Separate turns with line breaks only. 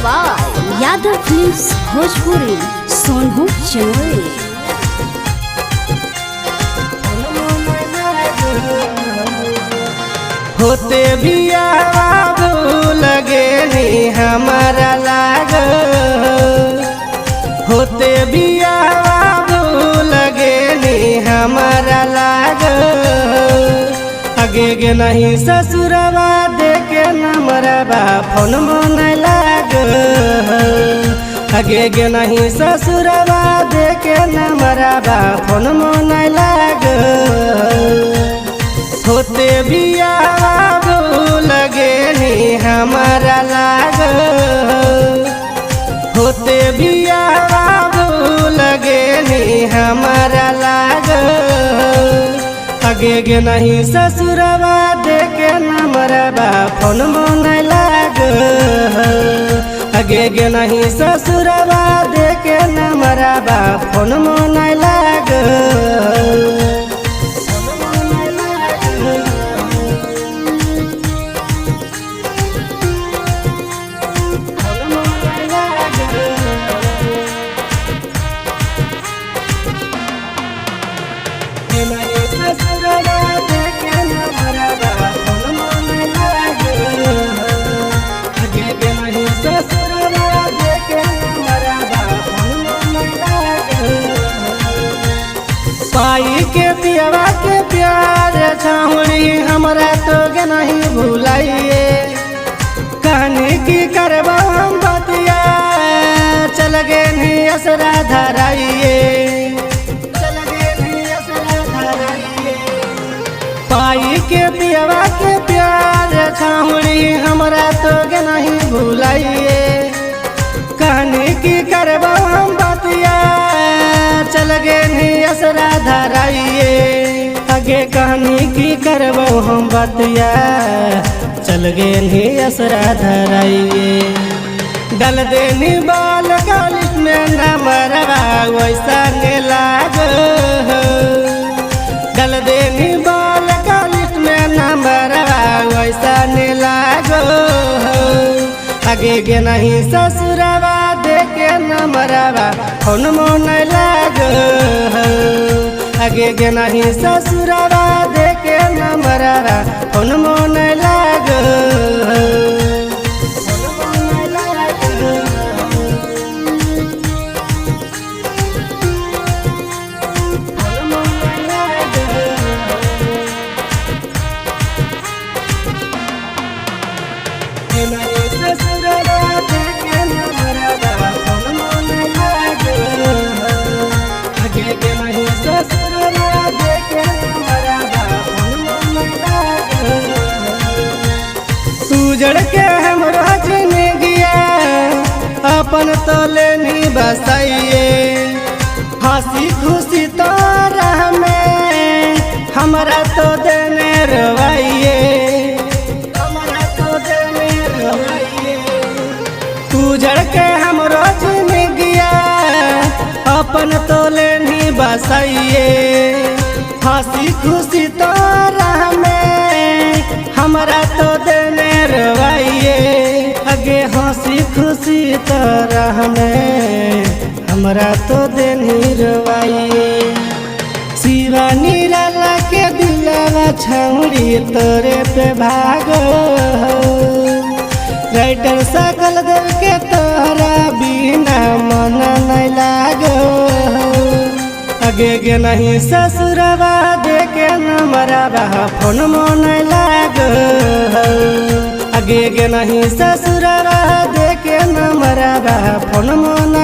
By Yadav films Bhojpuri Sonu चौरे।
होते भी लगे नहीं हमारा लाग, होते भी लगे नहीं हमारा लाग। आगे के नहीं ससुरवा देखे न मरबा फोन मन लाग। आगे के नहीं ससुरवा देखे न मरबा फोन मन लाग। होते भी लगे नहीं हमारा लाग, होते भी लगे नहीं हमारा लाग। आगे के नहीं ससुरवा देखे न मरबा फोन मन लाग। आगे के नहीं ससुरवा देखे न मरबा फोन मन लाग। पाई के पियवा के प्यार छाउड़ी हमरा तो के नहीं भुलाइए। कहानी की करबा हम बतिया चल गे नहीं असरा धराइए। पाई के पियवा के प्यार छाउड़ी हमरा तो के नहीं भुलाइए। कहानी की करबा हम बतिया चल गे नहीं असरा धराइए। आगे कहानी की करबो हम बतिया चल गे नहीं असरा धराइए। गल देनी बाल गालिश में न मरवा वैसा ने लाग। गल देनी बाल गालिश में न मरवा वैसा ने लाग। आगे के नहीं ससुरवा देखे न मरवा फोन मन लाग। आगे के नहीं ससुरवा देखे न मरवा फोन मन लाग। उजड़ के हम रजने गया अपन तो लेनी बसाइए। हंसी खुशी तो राह में हमरा तो देने रवाइए। उजड़ के हम रजने गया अपन तो लेनी बसाइए। हंसी खुशी तो राह में हमरा तो देने रवाइए। आगे हंसी खुशी तो राह में हमरा तो देने रवाइए। शिवा निराला के दिलवा छौड़ी तोरे पे भागो। राइटर सकल दिल के तोरा बिना मन नहीं लागो। आगे के नहीं ससुरवा देखे न मरबा फोन मन लाग। आगे के नहीं ससुरवा देखे न मरबा फोन मन